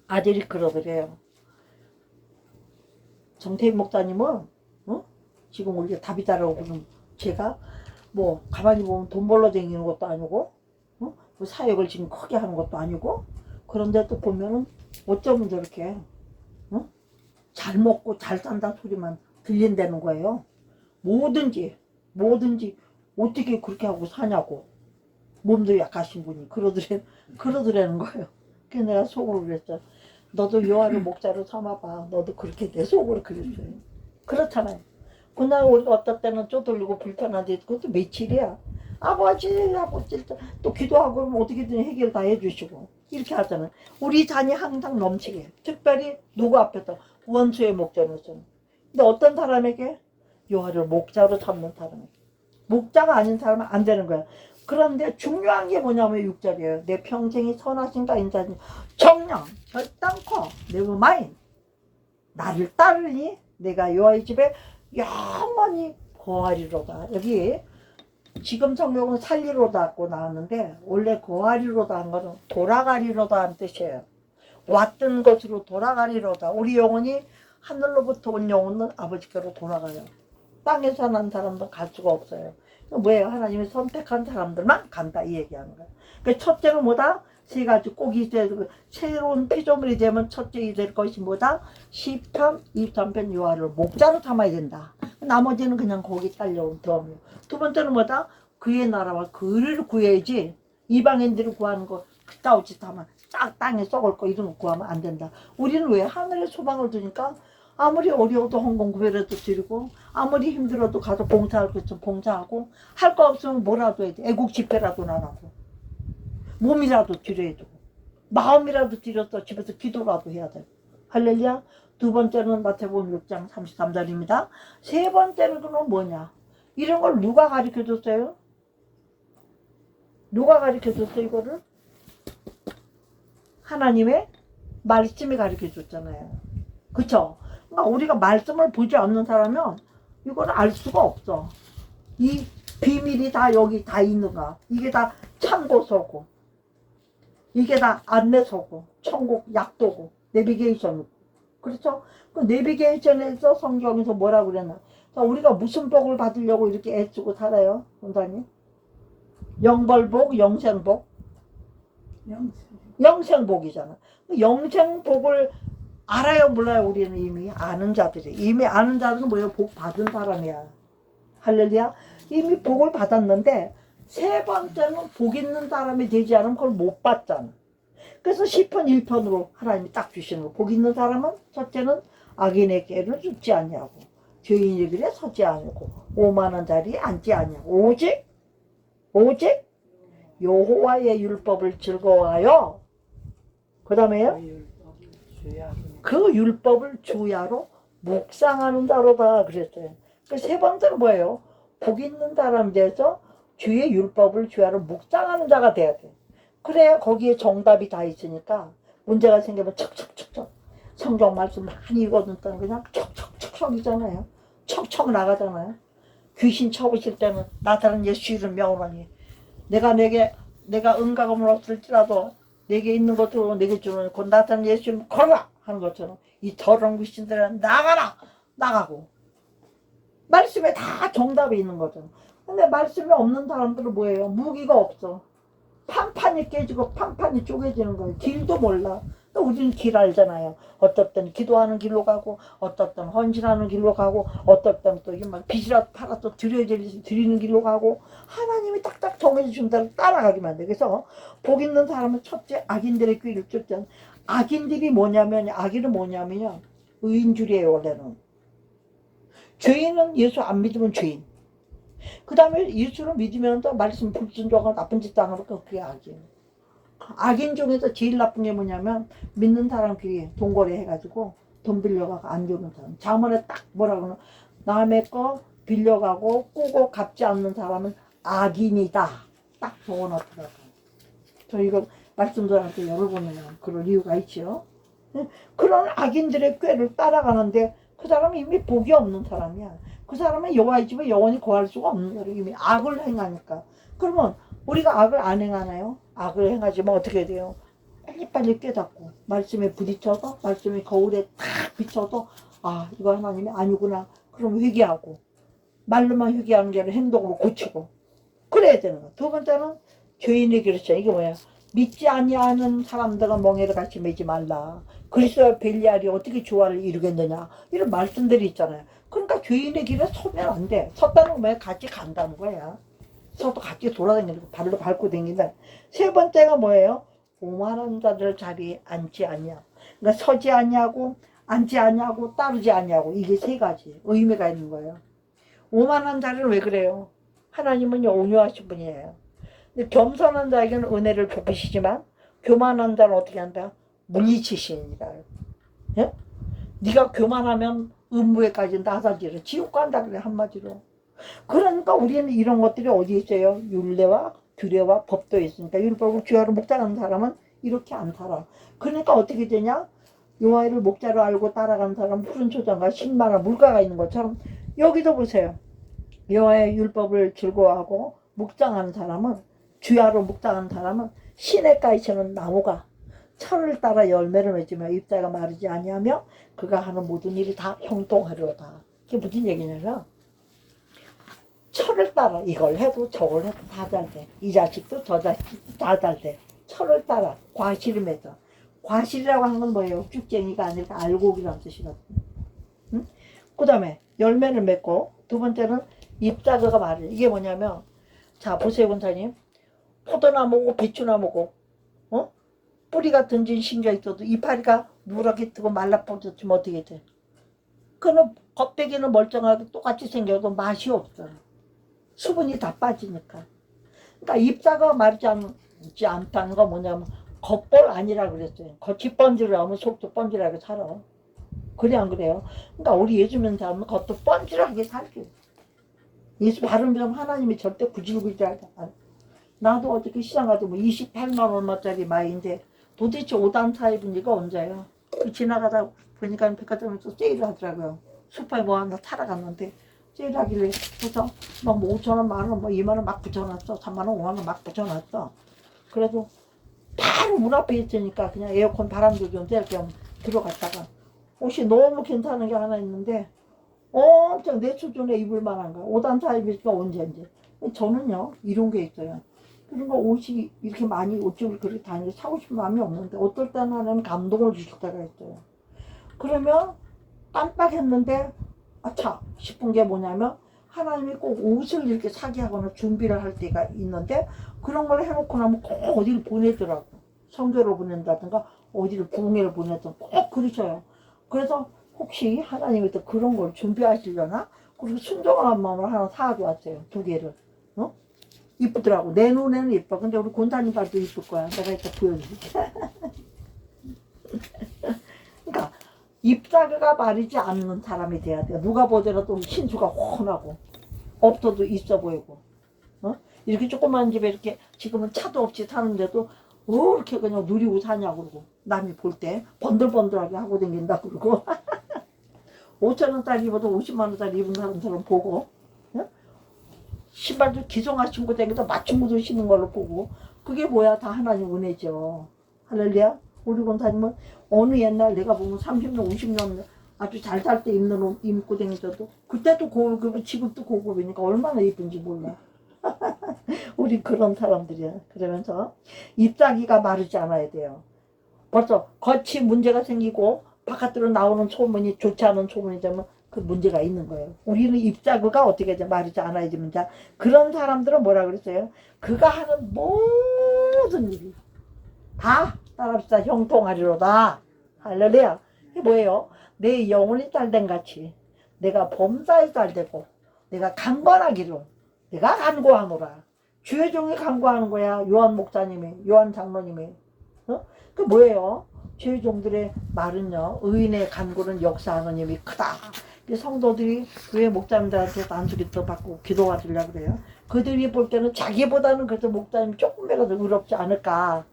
아들이 그러더래요. 정태인 목사님은 지금 우리가 답이다라고 그러는, 제가 뭐 가만히 보면 돈 벌러 다니는 것도 아니고 뭐 사역을 지금 크게 하는 것도 아니고, 그런데 또 보면은 어쩌면 저렇게 잘 먹고 잘 산다는 소리만 들린다는 거예요. 뭐든지 어떻게 그렇게 하고 사냐고. 몸도 약하신 분이 그러더라는 거예요. 그래서 내가 속으로 그랬죠. 너도 요한을 목자로 삼아봐. 너도 그렇게 내 속으로 그랬어요. 그렇잖아요. 그날 우리가 어떨 때는 쪼들리고 불편한데 그것도 며칠이야. 아버지 또 기도하고 어떻게든 해결 다 해주시고 이렇게 하잖아요. 우리 잔이 항상 넘치게. 특별히 누구 앞에서? 원수의 목자로서. 근데 어떤 사람에게? 요한을 목자로 삼는 사람에게. 목자가 아닌 사람은 안 되는 거야. 그런데 중요한 게 뭐냐면 6절이에요. 내 평생이 선하신가 인자니 정령 결단코 never mind 나를 따르니 내가 여호와의 집에 영원히 거하리로다. 여기 지금 성경은 살리로다고 나왔는데 원래 거하리로다 한 거는 돌아가리로다 한 뜻이에요. 왔던 것으로 돌아가리로다. 우리 영혼이 하늘로부터 온 영혼은 아버지께로 돌아가요. 땅에 사는 사람도 갈 수가 없어요. 뭐예요? 하나님이 선택한 사람들만 간다 이 얘기하는 거예요. 그러니까 첫째는 뭐다? 세 가지 꼭 있어야 되고 새로운 피조물이 되면 첫째 될 것이 뭐다? 시편 23편 요하를 목자로 삼아야 된다. 나머지는 그냥 거기 딸려온 덤이에요. 두 번째는 뭐다? 그의 나라와 그를 구해야지 이방인들을 구하는 거 그따위 짓 하면 딱 땅에 썩을 거 이런 거 구하면 안 된다. 우리는 왜 하늘에 소망을 두니까 아무리 어려워도 헌금구별라도 드리고 아무리 힘들어도 가서 봉사할 거 있으면 봉사하고 할 거 없으면 뭐라도 해야 돼. 애국 집회라도 나가고 몸이라도 드려야 되고 마음이라도 드려서 집에서 기도라도 해야 돼. 할렐루야. 두 번째는 마태복음 6장 33절입니다. 세 번째는 그럼 뭐냐? 이런 걸 누가 가르쳐줬어요? 누가 가르쳐줬어요 이거를? 하나님의 말씀이 가르쳐줬잖아요. 그쵸? 그러니까 우리가 말씀을 보지 않는 사람은 이걸 알 수가 없어. 이 비밀이 다 여기 다 있는가? 이게 다 참고서고 이게 다 안내서고 천국 약도고 내비게이션이고 그렇죠? 그 내비게이션에서 성경에서 뭐라고 그랬나? 자, 우리가 무슨 복을 받으려고 이렇게 애쓰고 살아요? 원장님? 영벌복, 영생복? 영생복이잖아. 영생복을 알아요 몰라요? 우리는 이미 아는 자들이. 이미 아는 자들은 뭐예요? 복 받은 사람이야. 할렐루야. 이미 복을 받았는데 세 번째는 복 있는 사람이 되지 않으면 그걸 못 받잖아. 그래서 시편 1편으로 하나님이 딱 주시는 거. 복 있는 사람은 첫째는 악인의 꾀를 줍지 아니하고 죄인의 길에 서지 아니고 오만한 자리에 앉지 아니하고 오직 여호와의 율법을 즐거워하여 그 다음에요 그 율법을 주야로 묵상하는 자로다 그랬어요. 그 세 번째는 뭐예요? 복 있는 사람에 대해서 주의 율법을 주야로 묵상하는 자가 돼야 돼. 그래야 거기에 정답이 다 있으니까 문제가 생기면 척척척척 성경 말씀 많이 읽어둔다는 그냥 척척척척이잖아요. 척척 나가잖아요. 귀신 쳐보실 때는 나타난 예수 이름 명하니 내가 은가금을 없을지라도 내게 있는 것으로 내게 주는 곧 나타난 예수 이름 걸어라 하는 것처럼 이 더러운 귀신들은 나가라 나가고 말씀에 다 정답이 있는 거죠. 근데 말씀이 없는 사람들은 뭐예요? 무기가 없어. 판판이 깨지고 판판이 쪼개지는 거예요. 길도 몰라. 우리는 길 알잖아요. 어떨 때는 기도하는 길로 가고 어떨 때는 헌신하는 길로 가고 어떨 때는 또 막 빚이라도 팔아서 드리는 길로 가고 하나님이 딱딱 정해져 준 대로 따라가기만 돼. 그래서 복 있는 사람은 첫째 악인들의 귀를 쫓잖아. 악인들이 악인은 뭐냐면요. 의인줄이에요 원래는. 죄인은 예수 안 믿으면 죄인. 그 다음에 예수를 믿으면 또 말씀 불순종하고 나쁜 짓 당하고 그게 악이에요. 악인 중에서 제일 나쁜 게 뭐냐면 믿는 사람끼리 동거래 해가지고 돈 빌려가고 안 주는 사람. 자문에 딱 뭐라 그러나 남의 거 빌려가고 꾸고 갚지 않는 사람은 악인이다. 딱 적어놓더라고요. 저 이거 말씀드렸는데 여러분은 그럴 이유가 있죠. 그런 악인들의 꾀를 따라가는데 그 사람은 이미 복이 없는 사람이야. 그 사람은 여호와의 집에 영원히 거할 수가 없는 거예요. 이미 악을 행하니까. 그러면 우리가 악을 안 행하나요? 악을 행하지만 어떻게 돼요? 빨리빨리 깨닫고 말씀에 부딪혀서 말씀이 거울에 탁 비춰서 아 이거 하나님이 아니구나. 그럼 회개하고 말로만 회개하는 게 아니라 행동으로 고치고 그래야 되는 거야. 두 번째는 죄인의 길이죠. 이게 뭐야? 믿지 아니하는 사람들은 멍에를 같이 매지 말라. 그리스도와 벨리알이 어떻게 조화를 이루겠느냐. 이런 말씀들이 있잖아요. 그러니까 죄인의 길에 서면 안 돼. 섰다는 거 같이 간다는 거야. 서도 같이 돌아다니는 거 발로 밟고 다닌다. 세 번째가 뭐예요? 오만한 자들 자리에 앉지 아니하고 그러니까 서지 아니하고 앉지 아니하고 따르지 아니하고 이게 세 가지 의미가 있는 거예요. 오만한 자는 왜 그래요? 하나님은 온유하신 분이에요. 근데 겸손한 자에게는 은혜를 베푸시지만 교만한 자는 어떻게 한다? 물리치시니라. 예? 네가 교만하면 음부에까지 나사지를 지옥 간다 그래 한마디로. 그러니까 우리는 이런 것들이 어디 있어요? 율례와 규례와 법도에 있으니까 율법을 주야로 묵상하는 사람은 이렇게 안 살아. 그러니까 어떻게 되냐? 여호와를 목자로 알고 따라가는 사람은 푸른 초장과 신만한 물가가 있는 것처럼 여기도 보세요. 여호와의 율법을 즐거워하고 묵상하는 사람은 주야로 묵상하는 사람은 시냇가에 있는 나무가 철을 따라 열매를 맺으며 잎사가 마르지 아니하며 그가 하는 모든 일이 다 형통하리로다. 이게 무슨 얘기냐면 철을 따라 이걸 해도 저걸 해도 다 잘 돼. 이 자식도 저 자식도 다 잘 돼. 철을 따라 과실을 맺어. 과실이라고 하는 건 뭐예요? 쭉쟁이가 아니라 알곡이라는 뜻이거든요. 응? 그 다음에 열매를 맺고 두 번째는 잎사귀가 말이에요. 이게 뭐냐면 자 보세요 권사님. 포도나무고 배추나무고 뿌리가 던진 심겨 있어도 이파리가 누렇게 뜨고 말라버렸으면 어떻게 돼? 그는 껍데기는 멀쩡하게 똑같이 생겨도 맛이 없어요. 수분이 다 빠지니까. 그러니까 잎사귀가 마르지 않다는 건 뭐냐면 겉볼 아니라 그랬어요. 겉이 번지르하면 속도 번지르하게 살아. 그래 안 그래요? 그러니까 우리 예수 믿는 사람은 겉도 번지르하게 살게. 예수 바른 사람 하나님이 절대 구질구질하게 안. 나도 어저께 시장 가서 뭐 28만 얼마짜리 마이인데 도대체 5단 타입은 이가 언제예요? 지나가다 보니까 백화점에서 세일을 하더라고요. 슈퍼에 뭐 하나 타러 갔는데 세일하길래 그래서 막 뭐 5천 원, 만 원, 뭐 2만 원 막 붙여놨어. 3만 원, 5만 원 막 붙여놨어. 그래도 바로 문 앞에 있으니까 그냥 에어컨 바람도 좀 쐴 겸 들어갔다가 옷이 너무 괜찮은 게 하나 있는데 엄청 내 수준에 입을 만한 거 5단 타입이니까 언제인지. 저는요 이런 게 있어요. 그리고 옷이 이렇게 많이 옷집을 그렇게 다니고 사고 싶은 마음이 없는데 어떨 때는 하나님 감동을 주실 때가 있어요. 그러면 깜빡했는데 아차 싶은 게 뭐냐면 하나님이 꼭 옷을 이렇게 사게 하거나 준비를 할 때가 있는데 그런 걸 해놓고 나면 꼭 어디를 보내더라고. 성교를 보낸다든가 어디를 부흥회를 보내든 꼭 그러셔요. 그래서 혹시 하나님이 또 그런 걸 준비하시려나? 그리고 순종한 마음으로 하나 사가져왔어요. 2개를. 어? 이쁘더라고. 내 눈에는 이뻐. 근데 우리 권사님 발도 이쁠 거야. 내가 이따 보여줄게. 그러니까 잎사귀가 마르지 않는 사람이 돼야 돼요. 누가 보더라도 신수가 훤하고 없어도 있어 보이고 이렇게 조그만 집에 이렇게 지금은 차도 없이 사는데도 왜 이렇게 그냥 누리고 사냐 그러고 남이 볼 때 번들번들하게 하고 다닌다 그러고 5천 원짜리 입어도 50만 원짜리 입은 사람처럼 보고 신발도 기성화 신고 다니면서 맞춤구도 신는 걸로 보고 그게 뭐야 다 하나님 은혜죠. 할렐루야. 우리 권사님은 어느 옛날 내가 보면 30년 50년 아주 잘 살 때 입는 옷 입고 다니셔도 그때도 고급이고 지금도 고급이니까 얼마나 예쁜지 몰라. 우리 그런 사람들이야. 그러면서 잎사귀가 마르지 않아야 돼요. 벌써 겉이 문제가 생기고 바깥으로 나오는 소문이 좋지 않은 소문이 되면 그 문제가 있는 거예요. 우리는 잎사귀가 어떻게 돼 마르지 않아야 됩니다. 그런 사람들은 뭐라 그랬어요? 그가 하는 모든 일이 다 따라합시다. 형통하리로다. 할렐루야. 이게 뭐예요? 내 영혼이 잘된 같이 내가 범사에 잘되고 내가 강건하기로 내가 간구하노라. 주의 종이 간구하는 거야. 요한 목사님이 요한 장로님이 그 뭐예요? 주의 종들의 말은요 의인의 간구는 역사하는 힘이 크다. 성도들이 왜 목사님들한테 안수기도 받고 기도가 들려고 그래요? 그들이 볼 때는 자기보다는 그래도 목사님이 조금이라도 의롭지 않을까.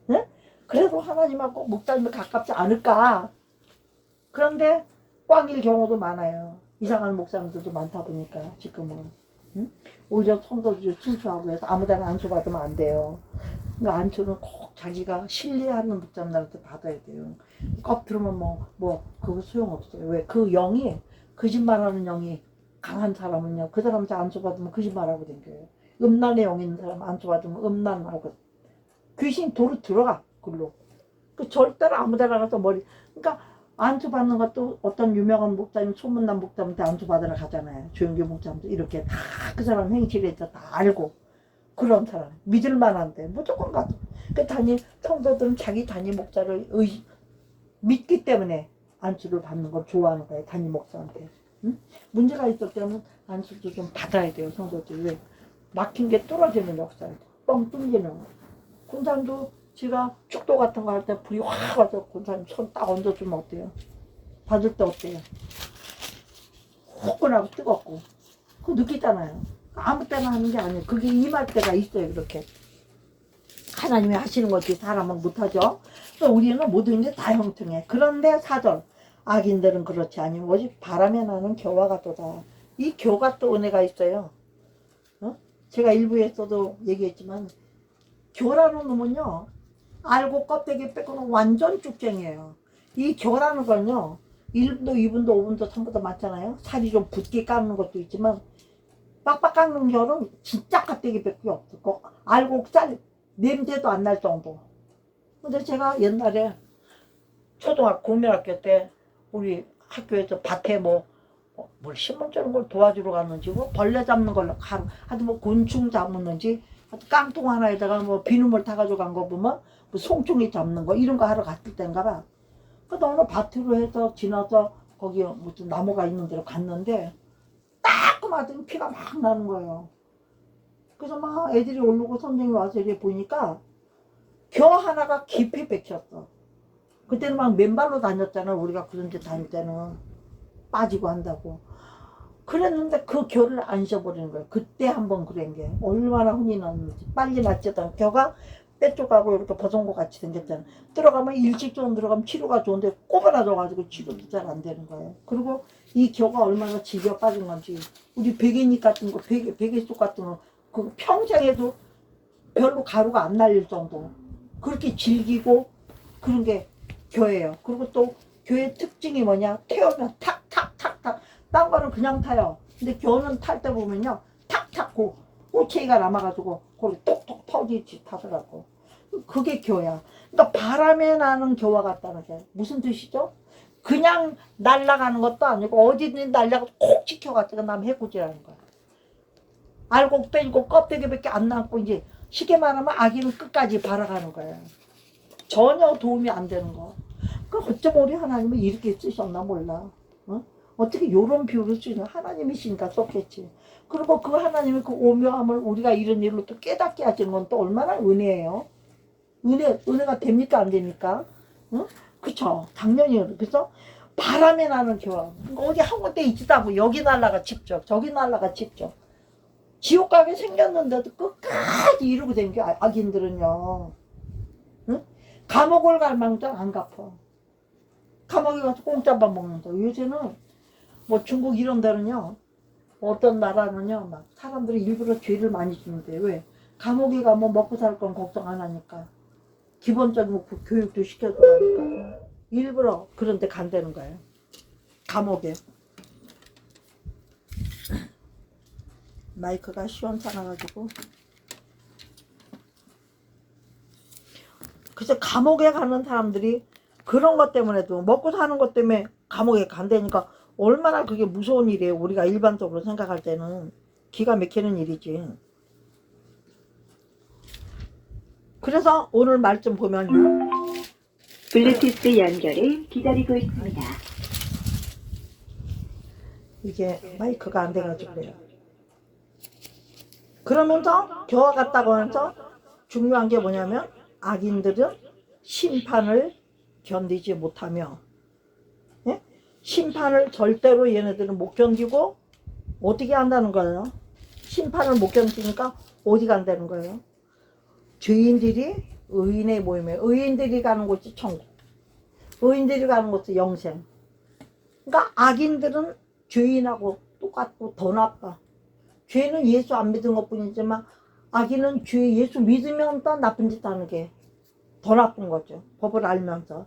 네? 그래도 하나님하고 목사님이 가깝지 않을까. 그런데 꽝일 경우도 많아요. 이상한 목사님들도 많다 보니까 지금은. 응? 오히려 성도들이 순수하고 해서 아무데나 안수받으면 안 돼요. 그러니까 안수는 꼭 자기가 신뢰하는 목사님들한테 받아야 돼요. 꼭 들으면 그거 소용없어요. 왜? 그 영이 거짓말하는 영이 강한 사람은요 그 사람한테 안수받으면 거짓말하고 댕겨요. 음란의 영 있는 사람 안수받으면 음란하고 귀신 도로 들어가 글로. 그 절대로 아무데나 가서 그러니까 안수받는 것도 어떤 유명한 목사님 소문난 목사님한테 안수받으러 가잖아요. 조영규 목사님도 이렇게 다 그 사람 행실에 다 알고 그런 사람 믿을 만한데 무조건 가도 그 성도들은 자기 담임 목사를 믿기 때문에 안수를 받는 걸 좋아하는 거예요. 담임 목사한테. 응? 문제가 있을 때는 안수도 좀 받아야 돼요. 성도들이. 왜? 막힌 게 뚫어지는 역사예요. 뻥 뚫리는 거. 군산도 제가 축도 같은 거 할 때 불이 확 와서 군사님 손 딱 얹어주면 어때요? 받을 때 어때요? 후끈하고 뜨겁고 그거 느끼잖아요. 아무 때나 하는 게 아니에요. 그게 임할 때가 있어요. 그렇게 하나님이 하시는 거지 사람은 못하죠. 그래서 우리는 모든 게 다 형통해. 그런데 사절 악인들은 그렇지 아니면 오직 바람에 나는 겨와 같도다. 이 겨가 또 은혜가 있어요. 어? 제가 일부에서도 얘기했지만 겨라는 놈은요 알고 껍데기 빼고는 완전 쭉쟁이에요. 이 겨라는 건요 1분도 2분도 5분도 3분도 많잖아요. 살이 좀 붓게 깎는 것도 있지만 빡빡 깎는 겨는 진짜 껍데기 밖에 없고 알고 쌀 냄새도 안 날 정도. 근데 제가 옛날에 초등학교 국민학교 때 우리 학교에서 밭에 뭘 심은 저런 걸 도와주러 갔는지 뭐 벌레 잡는 걸로 하여튼 뭐 곤충 잡는지 하여튼 깡통 하나에다가 뭐 비눗물 타가지고 간 거 보면 뭐 송충이 잡는 거 이런 거 하러 갔을 땐가 봐. 그래서 어느 밭으로 해서 지나서 거기 무슨 나무가 있는 데로 갔는데 딱 맞으면 피가 막 나는 거예요. 그래서 막 애들이 오르고 선생님이 와서 이렇게 보니까 겨 하나가 깊이 bek혔어. 그때는 막 맨발로 다녔잖아. 우리가 그런 데 다닐 때는 빠지고 한다고. 그랬는데 그 겨를 안 셔버리는 거예요. 그때 한번 그런 게 얼마나 혼이 났는지. 빨리 낫지던 겨가 빼쪽하고 이렇게 버선 것 같이 생겼잖아. 들어가면 일찍 좀 들어가면 치료가 좋은데 꼬부라져가지고 치료도 잘 안 되는 거예요. 그리고 이 겨가 얼마나 질겨 빠진 건지 우리 베개잎 같은 거 베개속 같은 거 그 평생에도 별로 가루가 안 날릴 정도 그렇게 질기고 그런 게 겨예요. 그리고 또 겨의 특징이 뭐냐 태우면 탁탁탁탁 딴 거는 그냥 타요. 근데 겨는 탈 때 보면요 탁탁 꼬챙이가 남아가지고 거기 톡톡 터지지 타더라고. 그게 겨야. 그러니까 바람에 나는 겨와 같다는 게 무슨 뜻이죠? 그냥 날아가는 것도 아니고 어디든 날아가서 콕 찍혀가지고 남 해코지라는 거야. 알고 빼고 껍데기밖에 안 남고 이제 쉽게 말하면 아기는 끝까지 바라가는 거예요. 전혀 도움이 안 되는 거. 그 어쩜 우리 하나님은 이렇게 쓰셨나 몰라. 어? 어떻게 요런 비유를 쓰냐. 하나님이시니까 썼겠지. 그리고 그 하나님의 그 오묘함을 우리가 이런 일로 또 깨닫게 하시는 건 또 얼마나 은혜예요. 은혜가 됩니까 안 됩니까? 응? 그쵸. 당연히. 그래서 바람에 나는 겨와. 어디 한 군데 있지도 않고 여기 날라가 칩죠. 저기 날라가 칩죠. 지옥 가게 생겼는데도 끝까지 이러고 댕겨 악인들은요. 응? 감옥을 갈 망정 안 갚아. 감옥에 가서 공짜 밥 먹는다. 요새는 뭐 중국 이런 데는요. 어떤 나라는요. 막 사람들이 일부러 죄를 많이 주는데 왜? 감옥에 가면 먹고 살 건 걱정 안 하니까. 기본적인 교육도 시켜주고 하니까. 일부러 그런 데 간다는 거예요. 감옥에. 마이크가 시원찮아가지고. 그래서 감옥에 가는 사람들이 그런 것 때문에도 먹고 사는 것 때문에 감옥에 간다니까 얼마나 그게 무서운 일이에요. 우리가 일반적으로 생각할 때는 기가 막히는 일이지. 그래서 오늘 말씀 보면 블루투스 연결을 기다리고 있습니다. 이게 마이크가 안 돼가지고 그래요. 그러면서 겨와 같다고 하면서 중요한 게 뭐냐면 악인들은 심판을 견디지 못하며 예? 심판을 절대로 얘네들은 못 견디고 어떻게 한다는 거예요? 심판을 못 견디니까 어디 간다는 거예요? 죄인들이 의인의 모임에 의인들이 가는 곳이 천국, 의인들이 가는 곳이 영생. 그러니까 악인들은 죄인하고 똑같고 더 나빠. 죄는 예수 안 믿은 것 뿐이지만 악인은 예수 믿으면 또 나쁜 짓 하는 게 더 나쁜 거죠. 법을 알면서.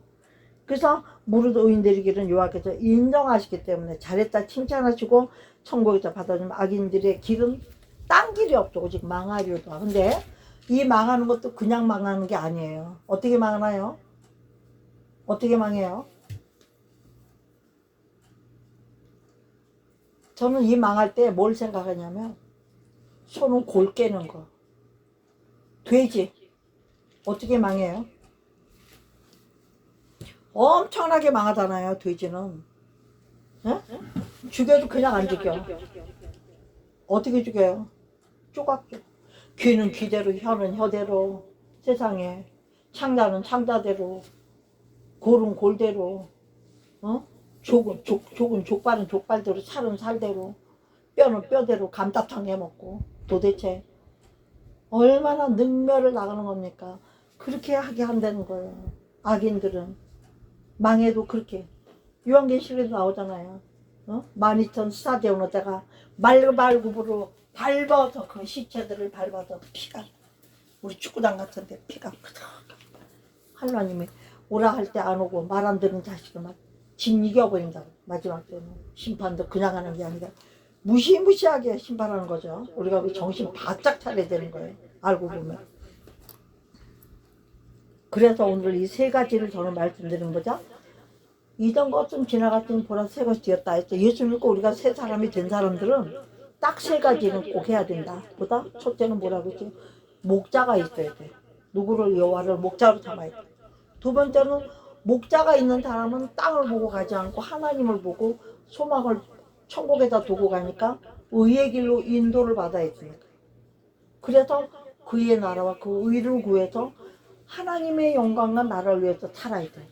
그래서 무릇 의인들이기는 여호와께서 인정하시기 때문에 잘했다 칭찬하시고 천국에서 받아주면 악인들의 길은 딴 길이 없죠. 오직 망하리로다. 근데 이 망하는 것도 그냥 망하는 게 아니에요. 어떻게 망하나요? 어떻게 망해요? 저는 이 망할 때 뭘 생각하냐면 손은 골 깨는 거. 돼지 어떻게 망해요? 엄청나게 망하잖아요. 돼지는 에? 죽여도 그냥 안 죽여. 어떻게 죽여요? 쪼각쪼. 귀는 귀대로 혀는 혀대로 세상에 창자는 창자대로 골은 골대로 족은 족발은 족발대로 살은 살대로 뼈는 뼈대로 감자탕 해먹고 도대체 얼마나 능멸을 나가는 겁니까? 그렇게 하게 한다는 거예요. 악인들은 망해도 그렇게 요한계시록에도 나오잖아요. 12,000 스타디온에다가 말구부로 밟아서 그 시체들을 밟아서 피가 우리 축구장 같은데 피가 크다. 하나님이 오라 할 때 안 오고 말 안 듣는 자식을 막 진 이겨버린다고. 마지막 때는 심판도 그냥 하는 게 아니라 무시무시하게 심판하는 거죠. 우리가 그 정신 바짝 차려야 되는 거예요. 알고 보면. 그래서 오늘 이 세 가지를 저는 말씀드리는 거죠. 이전 것좀 지나갔더니 보라 새 것이 되었다 했죠. 예수 믿고 우리가 새 사람이 된 사람들은 딱 세 가지는 꼭 해야 된다. 보다 첫째는 뭐라고 했지? 목자가 있어야 돼. 누구를 여호와를 목자로 삼아야 돼. 두 번째는 목자가 있는 사람은 땅을 보고 가지 않고 하나님을 보고 소망을 천국에다 두고 가니까 의의 길로 인도를 받아야 됩니다. 그래서 그의 나라와 그 의를 구해서 하나님의 영광과 나라를 위해서 살아야 돼.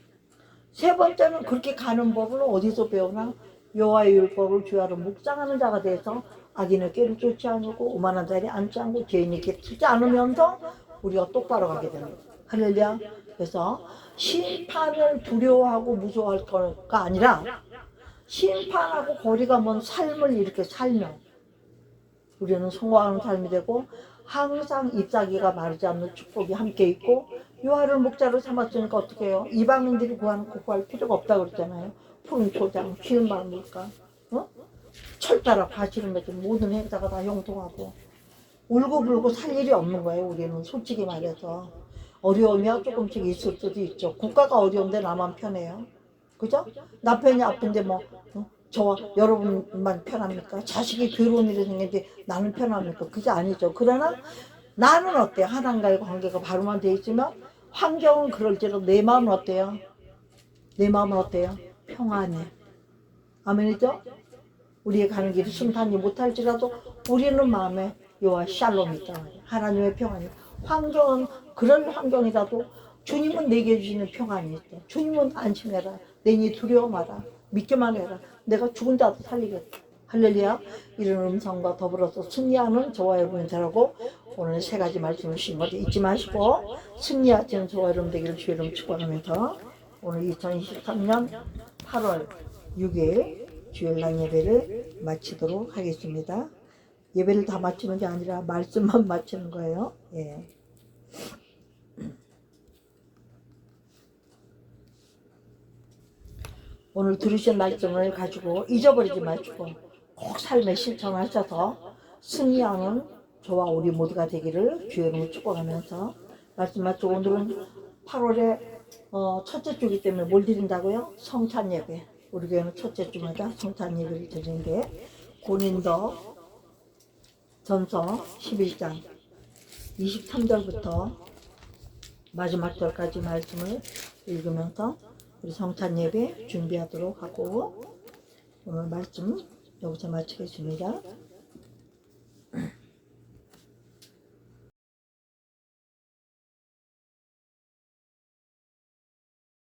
세 번째는 그렇게 가는 법을 어디서 배우나? 여호와의 율법을 주야로 묵상하는 자가 돼서 악인의 꾀를 쫓지 않고 오만한 자리에 앉지 않고 죄인이 깃들지 않으면서 우리가 똑바로 가게 되는 거예요. 할렐루야. 그래서 심판을 두려워하고 무서워할 거가 아니라 심판하고 거리가 먼 삶을 이렇게 살면 우리는 성공하는 삶이 되고 항상 잎사귀가 마르지 않는 축복이 함께 있고 요한을 목자로 삼았으니까 어떻게 해요? 이방인들이 구할 필요가 없다고 그랬잖아요. 푸른 초장, 쉬운 마음일까? 철따라 과실을 맺은 모든 행사가 다 형통하고 울고불고 살 일이 없는 거예요. 우리는 솔직히 말해서 어려움이 조금씩 있을 수도 있죠. 국가가 어려운데 나만 편해요. 그죠? 나 편이 아픈데 뭐 저와 여러분만 편합니까? 자식이 괴로운 일이 생기는데 나는 편합니까? 그게 아니죠. 그러나 나는 어때요? 하나님과의 관계가 바로만 돼 있으면 환경은 그럴지라도 내 마음은 어때요? 내 마음은 어때요? 평안해. 아멘이죠? 우리의 가는 길이 순탄히 못할지라도 우리는 마음에 여호와 샬롬이 있잖아요. 하나님의 평안이. 환경은 그런 환경이라도 주님은 내게 주시는 평안이 있대. 주님은 안심해라. 내니 두려워 마라. 믿기만 해라. 내가 죽은 자도 살리겠다. 할렐루야. 이런 음성과 더불어서 승리하는 저와 여러분이 되라고 오늘 세 가지 말씀을 주신 것을 잊지 마시고 승리하시는 저와 여러분 되기를 주의 이름 축복하면서 오늘 2023년 8월 6일 주일날 예배를 마치도록 하겠습니다. 예배를 다 마치는 게 아니라 말씀만 마치는 거예요. 예. 오늘 들으신 말씀을 가지고 잊어버리지 마시고 꼭 삶에 실천하셔서 승리하는 저와 우리 모두가 되기를 주의 이름으로 축복하면서 말씀 마치고 오늘은 8월에 첫째 주기 때문에 뭘 드린다고요? 성찬 예배. 우리 교회는 첫째 주마다 성찬 예배를 드리는 게 고린도 전서 11장 23절부터 마지막 절까지 말씀을 읽으면서 우리 성찬 예배 준비하도록 하고 오늘 말씀 여기서 마치겠습니다.